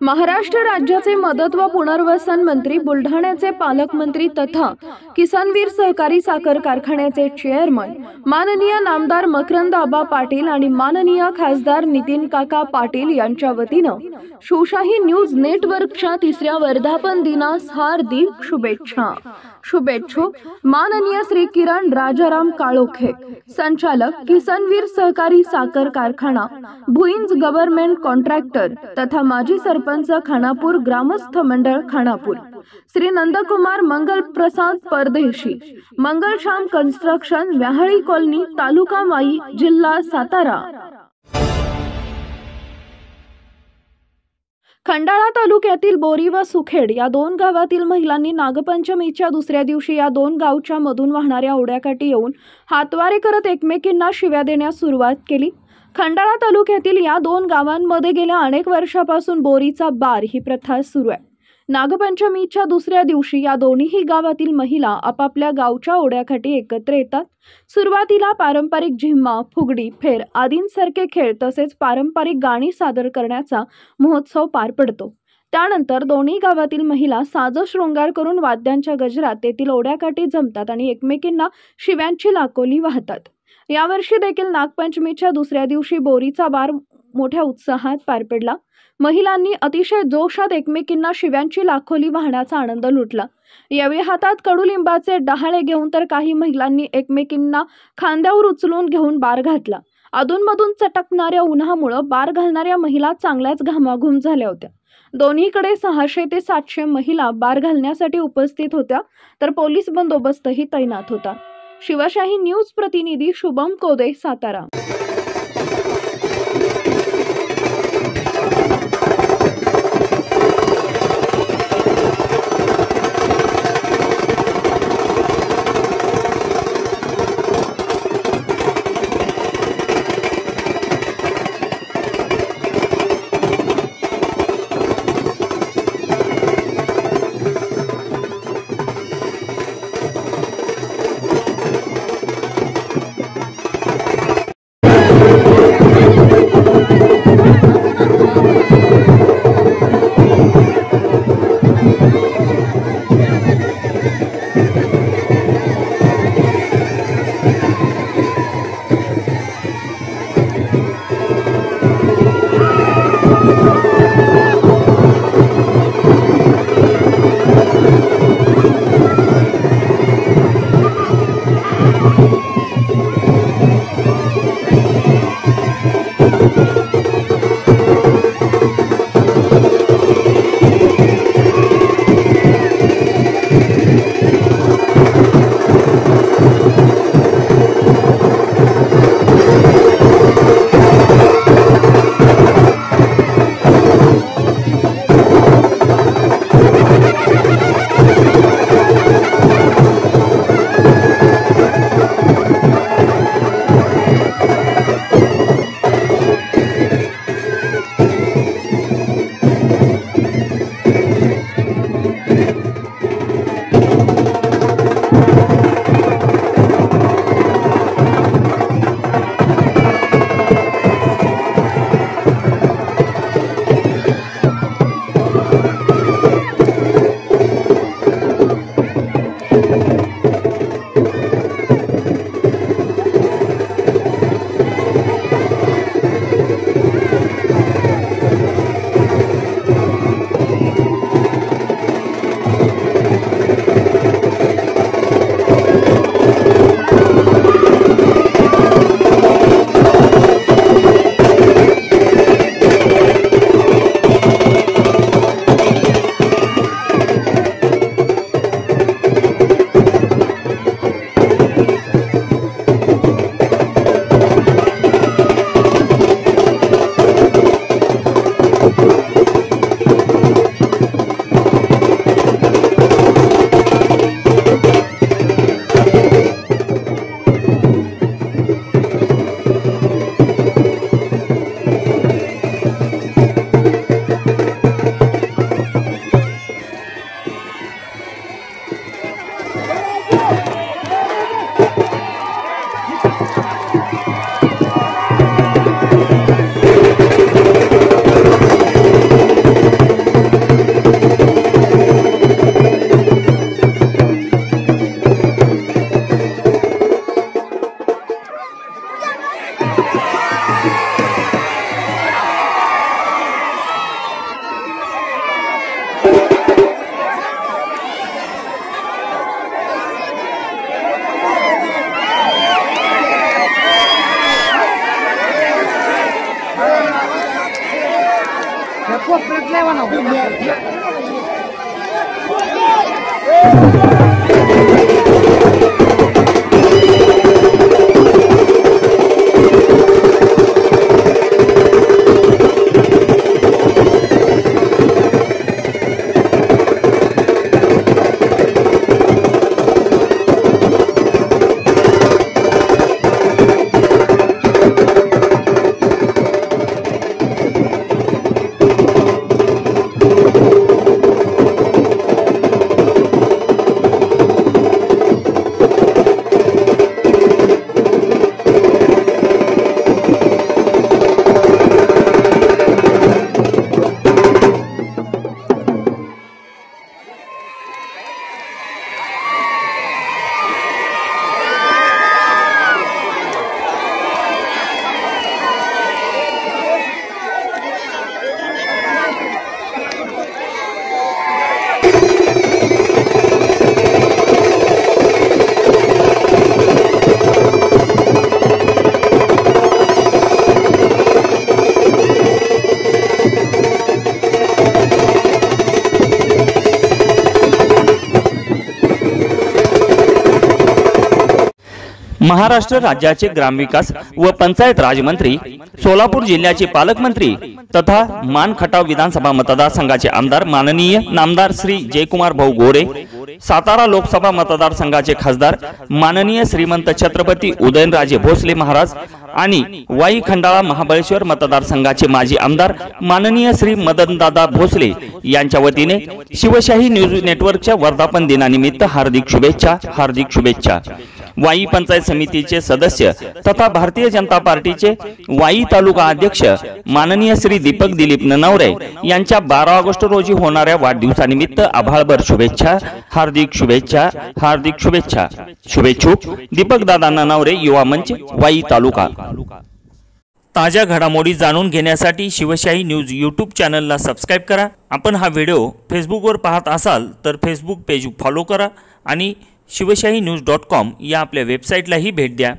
महाराष्ट्र राज्याचे मदत व पुनर्वसन मंत्री, बुलढाण्याचे पालकमंत्री तथा किसानवीर सहकारी साखर कारखान्याचे चेअरमन माननीय नामदार मकरंद आबा पाटील आणि माननीय खासदार नितीन काका पाटील यांच्या वतीनं शिवशाही न्यूज नेटवर्कच्या 3ऱ्या वर्धापन दिनास हार्दिक शुभेच्छा। शुभेच्छुक माननीय श्री किरण राजाराम काळोखे, संचालक किसानवीर सहकारी साखर कारखाना, भुईंज गव्हर्नमेंट कॉन्ट्रॅक्टर तथा माजी सरपंच खानापूर ग्रामस्थ मंडळ खानापूर, श्री नंदकुमार मंगल प्रसाद परदेशी, मंगलश्याम कन्स्ट्रक्शन, व्याहळी कॉलनी, तालुका वाई, जिल्हा सातारा। खंडाळा तालुक्यातील बोरी व सुखेड या 2 गावातील महिलांनी नागपंचमीच्या दुसऱ्या दिवशी या 2 गावच्या मधून वाहणाऱ्या ओढ्याकाठी येऊन हातवारे करत एकमेकींना शिव्या देण्यास सुरुवात केली। खंडाळा तालुक्यातील या 2 गावांमध्ये गेल्या अनेक वर्षापासून बोरीचा बार ही प्रथा सुरू आहे। नागपंचमीच्या दुसऱ्या दिवशी या दोन्ही गावातील महिला आपापल्या गावच्या ओढ्याकाठी एकत्र येतात। सुरुवातीला पारंपरिक झिम्मा, फुगडी, फेर आदींसारखे खेळ तसेच पारंपरिक गाणी सादर करण्याचा महोत्सव पार पडतो। त्यानंतर दोन्ही गावातील महिला साज शृंगार करून वाद्यांच्या गजरात तेथील ओढ्याकाठी जमतात आणि एकमेकींना शिव्यांची लाखोली वाहतात। यावर्षी देखील नागपंचमीच्या दुसऱ्या दिवशी बोरीचा बार मोठ्या उत्साहात पार पडला। महिलांनी अतिशय जोशात एकमेकींना शिव्यांची लाखोली वाहण्याचा आनंद लुटला। यावेळी हातात कडुलिंबाचे डहाळे घेऊन तर काही महिलांनी एकमेकींना खांद्यावर उचलून घेऊन बार घातला। अधूनमधून चटकणाऱ्या उन्हामुळे बार घालणाऱ्या महिला चांगल्याच घामाघूम झाल्या होत्या। दोन्हीकडे 600 ते 700 महिला बार घालण्यासाठी उपस्थित होत्या, तर पोलीस बंदोबस्तही तैनात होता। शिवशाही न्यूज प्रतिनिधी शुभम कोदे, सातारा। महाराष्ट्र राज्याचे ग्रामविकास व पंचायत राज मंत्री, सोलापूर जिल्ह्याचे पालकमंत्री तथा मान खटाव विधानसभा मतदारसंघाचे आमदार माननीय नामदार श्री जयकुमार भाऊ गोरे, सातारा लोकसभा मतदारसंघाचे खासदार माननीय श्रीमंत छत्रपती उदयनराजे भोसले महाराज आणि वाई खंडाळा महाबळेश्वर मतदारसंघाचे माजी आमदार माननीय श्री मदनदादा भोसले यांच्या वतीने शिवशाही न्यूज नेटवर्कच्या वर्धापन दिनानिमित्त हार्दिक शुभेच्छा। वाई पंचायत समितीचे सदस्य तथा भारतीय जनता पार्टीचे वाई तालुका अध्यक्ष माननीय श्री दीपक दिलीप ननावरे यांच्या 12 ऑगस्ट रोजी होणाऱ्या वाढदिवसानिमित्त आभाळभर शुभेच्छा, हार्दिक शुभेच्छा। शुभेच्छुक दीपक दादा ननावरे, युवा मंच, वाई तालुका। ताज्या घडामोडी जाणून घेण्यासाठी शिवशाही न्यूज यूट्यूब चॅनलला सबस्क्राइब करा। आपण हा व्हिडिओ फेसबुकवर पाहत असाल तर फेसबुक पेज फॉलो करा आणि शिवशाही न्यूज.com या आपल्या वेबसाईटलाही भेट द्या।